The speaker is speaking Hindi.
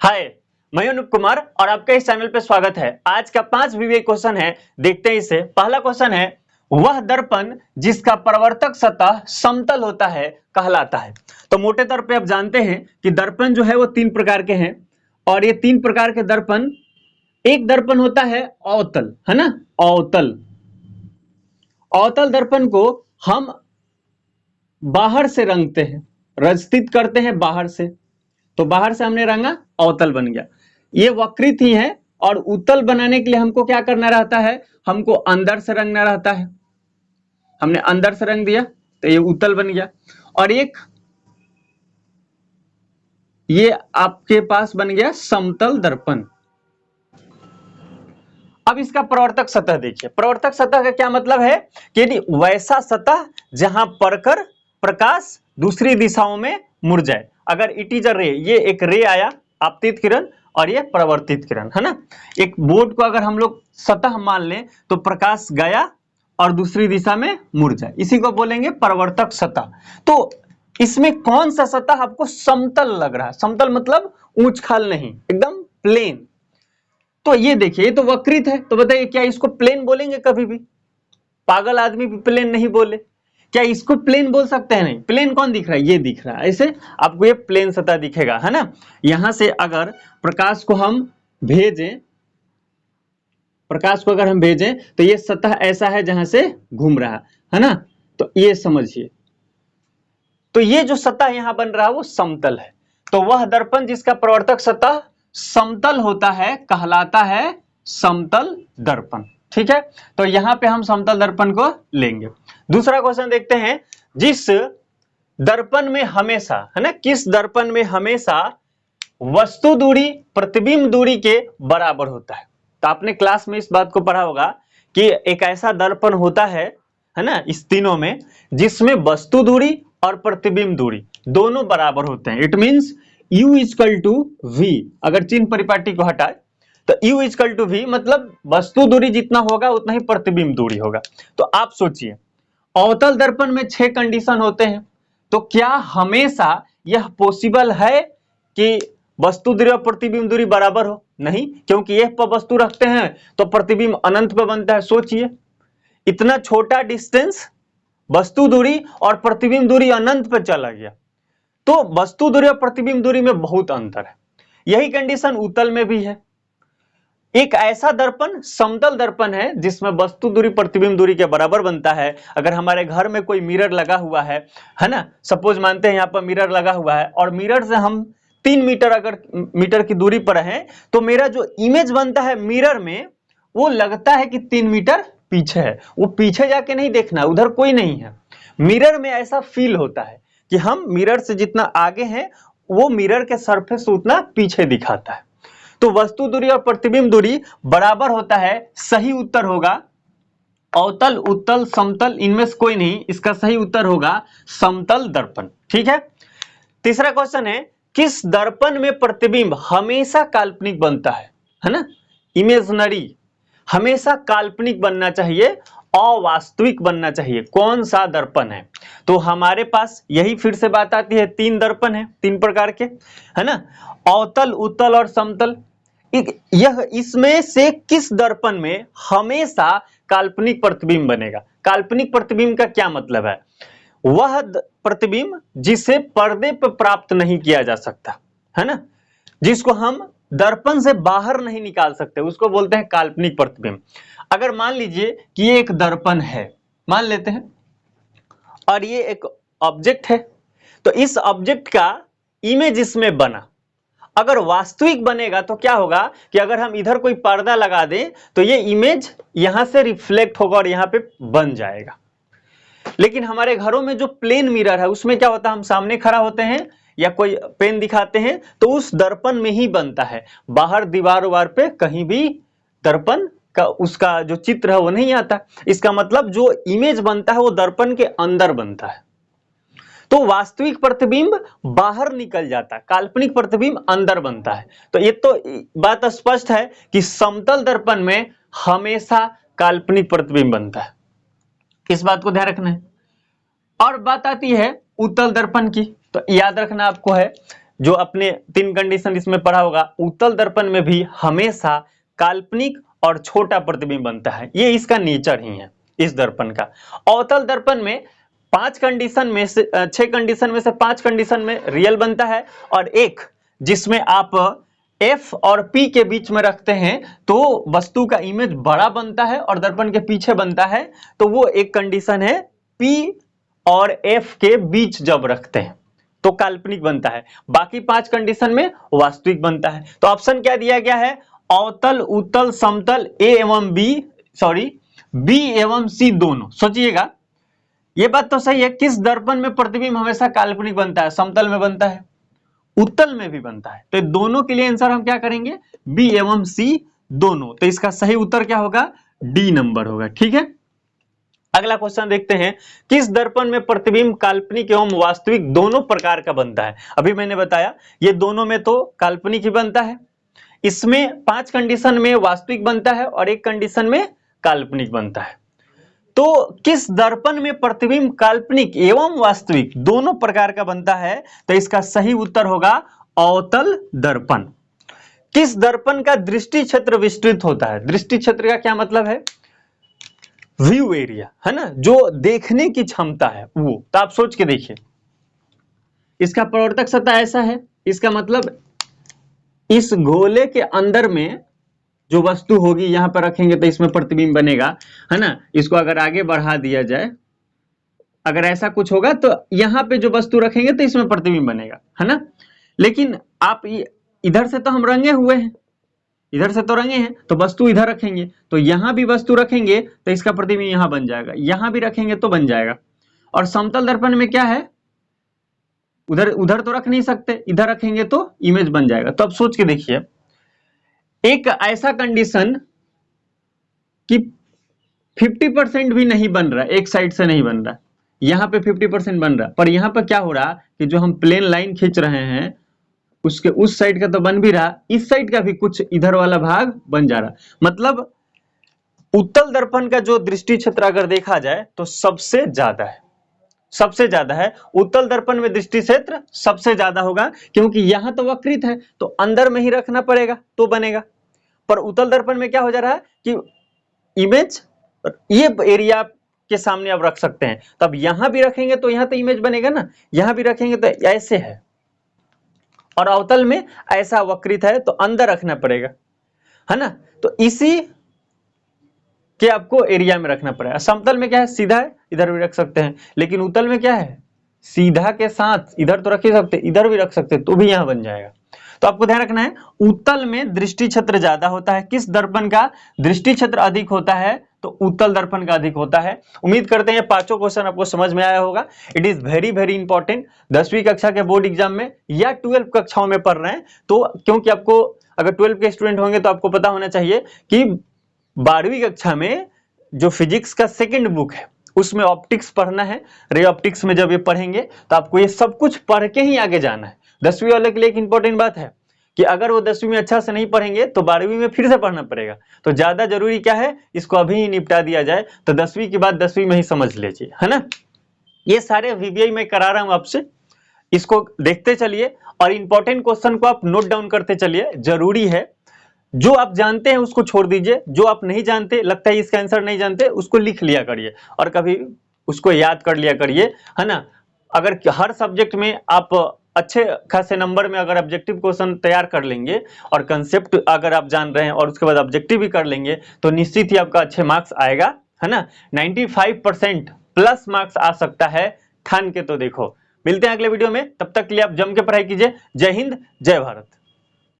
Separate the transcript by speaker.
Speaker 1: हाय, मैं अनूप कुमार और आपका इस चैनल पे स्वागत है। आज का 5 विवेक क्वेश्चन है, देखते हैं इसे। पहला क्वेश्चन है, वह दर्पण जिसका प्रवर्तक सतह समतल होता है कहलाता है। तो मोटे तौर पे आप जानते हैं कि दर्पण जो है वो 3 प्रकार के हैं और ये 3 प्रकार के दर्पण, एक दर्पण होता है अवतल, है ना, अवतल। अवतल दर्पण को हम बाहर से रंगते हैं, रंजित करते हैं बाहर से, तो बाहर से हमने रंगा, अवतल बन गया। ये वक्रित ही है और उत्तल बनाने के लिए हमको क्या करना रहता है, हमको अंदर से रंगना रहता है। हमने अंदर से रंग दिया तो ये उत्तल बन गया। और एक ये आपके पास बन गया समतल दर्पण। अब इसका प्रवर्तक सतह देखिए। प्रवर्तक सतह का क्या मतलब है कि यदि वैसा सतह जहां पड़कर प्रकाश दूसरी दिशाओं में मुड़ जाए। अगर इट इज अ रे, ये एक रे आया, आपतित किरण, और ये प्रवर्तित किरण, है ना। एक बोर्ड को अगर हम लोग सतह मान लें तो प्रकाश गया और दूसरी दिशा में मुड़ जाए, इसी को बोलेंगे प्रवर्तक सतह। तो इसमें कौन सा सतह आपको समतल लग रहा है? समतल मतलब ऊंच खाल नहीं, एकदम प्लेन। तो ये देखिए, ये तो वक्रित है, तो बताइए क्या इसको प्लेन बोलेंगे कभी भी? पागल आदमी भी प्लेन नहीं बोले। क्या इसको प्लेन बोल सकते हैं? नहीं। प्लेन कौन दिख रहा है? ये दिख रहा है, ऐसे आपको ये प्लेन सतह दिखेगा, है ना। यहां से अगर प्रकाश को हम भेजें, प्रकाश को अगर हम भेजें तो ये सतह ऐसा है जहां से घूम रहा है ना। तो ये समझिए, तो ये जो सतह यहां बन रहा है वो समतल है। तो वह दर्पण जिसका प्रवर्तक सतह समतल होता है कहलाता है समतल दर्पण। ठीक है, तो यहां पे हम समतल दर्पण को लेंगे। दूसरा क्वेश्चन देखते हैं, जिस दर्पण में हमेशा, है ना, किस दर्पण में हमेशा वस्तु दूरी प्रतिबिंब दूरी के बराबर होता है। तो आपने क्लास में इस बात को पढ़ा होगा कि एक ऐसा दर्पण होता है ना, इस तीनों में, जिसमें वस्तु दूरी और प्रतिबिंब दूरी दोनों बराबर होते हैं। It means U equal to V। अगर चिन्ह परिपाटी को हटाए तो U इक्वल टू V, मतलब वस्तु दूरी जितना होगा उतना ही प्रतिबिंब दूरी होगा। तो आप सोचिए, अवतल दर्पण में 6 कंडीशन होते हैं, तो क्या हमेशा यह पॉसिबल है कि वस्तु दूरी और प्रतिबिंब दूरी बराबर हो? नहीं, क्योंकि यह पर वस्तु रखते हैं तो प्रतिबिंब अनंत पर बनता है। सोचिए, इतना छोटा डिस्टेंस, वस्तु दूरी और प्रतिबिंब दूरी अनंत पर चला गया, तो वस्तु दूरी और प्रतिबिंब दूरी में बहुत अंतर है। यही कंडीशन उत्तल में भी है। एक ऐसा दर्पण समतल दर्पण है जिसमें वस्तु दूरी प्रतिबिंब दूरी के बराबर बनता है। अगर हमारे घर में कोई मिरर लगा हुआ है ना, सपोज मानते हैं यहाँ पर मिरर लगा हुआ है और मिरर से हम 3 मीटर अगर मीटर की दूरी पर हैं, तो मेरा जो इमेज बनता है मिरर में, वो लगता है कि 3 मीटर पीछे है। वो पीछे जाके नहीं देखना, उधर कोई नहीं है। मिरर में ऐसा फील होता है कि हम मिरर से जितना आगे हैं, वो मिरर के सरफेस उतना पीछे दिखाता है। तो वस्तु दूरी और प्रतिबिंब दूरी बराबर होता है। सही उत्तर होगा अवतल, उत्तल, समतल, इनमें से कोई नहीं। इसका सही उत्तर होगा समतल दर्पण। ठीक है। तीसरा क्वेश्चन है, किस दर्पण में प्रतिबिंब हमेशा काल्पनिक बनता है ना, इमेजनरी, हमेशा काल्पनिक बनना चाहिए, अवास्तविक बनना चाहिए। कौन सा दर्पण है? तो हमारे पास यही फिर से बात आती है, 3 दर्पण है, 3 प्रकार के, है ना, अवतल, उत्तल और समतल। यह इसमें से किस दर्पण में हमेशा काल्पनिक प्रतिबिंब बनेगा? काल्पनिक प्रतिबिंब का क्या मतलब है? वह प्रतिबिंब जिसे पर्दे पर प्राप्त नहीं किया जा सकता, है ना, जिसको हम दर्पण से बाहर नहीं निकाल सकते, उसको बोलते हैं काल्पनिक प्रतिबिंब। अगर मान लीजिए कि ये एक दर्पण है, मान लेते हैं, और ये एक ऑब्जेक्ट है, तो इस ऑब्जेक्ट का इमेज इसमें बना। अगर वास्तविक बनेगा तो क्या होगा कि अगर हम इधर कोई पर्दा लगा दें तो ये इमेज यहां से रिफ्लेक्ट होगा और यहां पे बन जाएगा। लेकिन हमारे घरों में जो प्लेन मिरर है उसमें क्या होता है, हम सामने खड़ा होते हैं या कोई पेन दिखाते हैं तो उस दर्पण में ही बनता है। बाहर दीवार वार पे कहीं भी दर्पण का उसका जो चित्र है वो नहीं आता। इसका मतलब जो इमेज बनता है वो दर्पण के अंदर बनता है। तो वास्तविक प्रतिबिंब बाहर निकल जाता है, काल्पनिक प्रतिबिंब अंदर बनता है। तो ये तो बात स्पष्ट है कि समतल दर्पण में हमेशा काल्पनिक प्रतिबिंब बनता है। इस बात को ध्यान रखना है। और बात आती है उत्तल दर्पण की, तो याद रखना आपको है, जो अपने 3 कंडीशन इसमें पढ़ा होगा, उत्तल दर्पण में भी हमेशा काल्पनिक और छोटा प्रतिबिंब बनता है, ये इसका नेचर ही है इस दर्पण का। अवतल दर्पण में 5 कंडीशन में से 6 कंडीशन में से 5 कंडीशन में रियल बनता है, और एक जिसमें आप F और P के बीच में रखते हैं तो वस्तु का इमेज बड़ा बनता है और दर्पण के पीछे बनता है, तो वो एक कंडीशन है P और F के बीच जब रखते हैं तो काल्पनिक बनता है, बाकी 5 कंडीशन में वास्तविक बनता है। तो ऑप्शन क्या दिया गया है, अवतल, उत्तल, समतल B एवं C दोनों। सोचिएगा, ये बात तो सही है, किस दर्पण में प्रतिबिंब हमेशा काल्पनिक बनता है, समतल में बनता है, उत्तल में भी बनता है, तो दोनों के लिए आंसर हम क्या करेंगे, B एवं C दोनों। तो इसका सही उत्तर क्या होगा, डी नंबर होगा। ठीक है, अगला क्वेश्चन देखते हैं, किस दर्पण में प्रतिबिंब काल्पनिक एवं वास्तविक दोनों प्रकार का बनता है। अभी मैंने बताया ये दोनों में तो काल्पनिक ही बनता है, इसमें 5 कंडीशन में वास्तविक बनता है और एक कंडीशन में काल्पनिक बनता है। तो किस दर्पण में प्रतिबिंब काल्पनिक एवं वास्तविक दोनों प्रकार का बनता है, तो इसका सही उत्तर होगा अवतल दर्पण। किस दर्पण का दृष्टि क्षेत्र विस्तृत होता है, दृष्टि क्षेत्र का क्या मतलब है, व्यू एरिया है ना, जो देखने की क्षमता है वो। तो आप सोच के देखिए, इसका परावर्तक सतह ऐसा है, इसका मतलब इस गोले के अंदर में जो वस्तु होगी यहां पर रखेंगे तो इसमें प्रतिबिंब बनेगा, है ना। इसको अगर आगे बढ़ा दिया जाए, अगर ऐसा कुछ होगा तो यहां पे जो वस्तु रखेंगे तो इसमें प्रतिबिंब बनेगा, है ना। लेकिन आप इधर से तो हम रंगे हुए हैं, इधर से तो रंगे हैं, तो वस्तु इधर रखेंगे तो यहां भी वस्तु रखेंगे तो इसका प्रतिबिंब यहां बन जाएगा, यहां भी रखेंगे तो बन जाएगा। और समतल दर्पण में क्या है, उधर उधर तो रख नहीं सकते, इधर रखेंगे तो इमेज बन जाएगा। तो अब सोच के देखिए, एक ऐसा कंडीशन कि 50% भी नहीं बन रहा, एक साइड से नहीं बन रहा, यहां पे 50% बन रहा, पर यहां पर क्या हो रहा कि जो हम प्लेन लाइन खींच रहे हैं उसके उस साइड का तो बन भी रहा, इस साइड का भी कुछ इधर वाला भाग बन जा रहा। मतलब उत्तल दर्पण का जो दृष्टि क्षेत्र अगर देखा जाए तो सबसे ज्यादा है, सबसे ज्यादा है उत्तल दर्पण में दृष्टि क्षेत्र सबसे ज्यादा होगा, क्योंकि यहां तो वक्रित है तो अंदर में ही रखना पड़ेगा तो बनेगा। पर उत्तल दर्पण में क्या हो जा रहा है कि इमेज ये एरिया के सामने आप रख सकते हैं, तब यहां भी रखेंगे तो यहां तो इमेज बनेगा ना, यहां भी रखेंगे तो ऐसे है, और अवतल में ऐसा वक्रित है तो अंदर रखना पड़ेगा, है ना। तो इसी के आपको एरिया में रखना पड़ेगा। समतल में क्या है, सीधा है, इधर भी रख सकते हैं, लेकिन उत्तल में क्या है, सीधा के साथ इधर तो रख ही सकते, इधर भी रख सकते, तो भी यहां बन जाएगा। तो आपको ध्यान रखना है, उत्तल में दृष्टि क्षेत्र ज्यादा होता है। किस दर्पण का दृष्टि क्षेत्र अधिक होता है, तो उत्तल दर्पण का अधिक होता है। उम्मीद करते हैं पांचों क्वेश्चन आपको समझ में आया होगा। It is very very important, 10वीं कक्षा के बोर्ड एग्जाम में या 12 कक्षाओं में पढ़ रहे हैं तो, क्योंकि आपको अगर 12 के स्टूडेंट होंगे तो आपको पता होना चाहिए कि 12वीं कक्षा में जो फिजिक्स का सेकंड बुक है उसमें ऑप्टिक्स पढ़ना है। रे ऑप्टिक्स में जब ये पढ़ेंगे तो आपको ये सब कुछ पढ़ के ही आगे जाना है। 10वीं वाले के लिए एक इंपॉर्टेंट बात है कि अगर वो 10वीं में अच्छा से नहीं पढ़ेंगे तो 12वीं में फिर से पढ़ना पड़ेगा। तो ज्यादा जरूरी क्या है, इसको अभी ही निपटा दिया जाए, तो 10वीं की बात 10वीं में ही समझ लीजिए, है ना। ये सारे वीवीआई में करा रहा हूं आपसे, इसको देखते चलिए और इंपॉर्टेंट क्वेश्चन को आप नोट डाउन करते चलिए, जरूरी है। जो आप जानते हैं उसको छोड़ दीजिए, जो आप नहीं जानते, लगता है इसका आंसर नहीं जानते, उसको लिख लिया करिए और कभी उसको याद कर लिया करिए, है ना। अगर हर सब्जेक्ट में आप अच्छे खासे नंबर में अगर ऑब्जेक्टिव क्वेश्चन तैयार कर लेंगे और कंसेप्ट अगर आप जान रहे हैं और उसके बाद ऑब्जेक्टिव भी कर लेंगे तो निश्चित ही आपका अच्छे मार्क्स आएगा, है ना। 95% प्लस मार्क्स आ सकता है, ठान के तो देखो। मिलते हैं अगले वीडियो में, तब तक के लिए आप जम के पढ़ाई कीजिए। जय हिंद, जय भारत।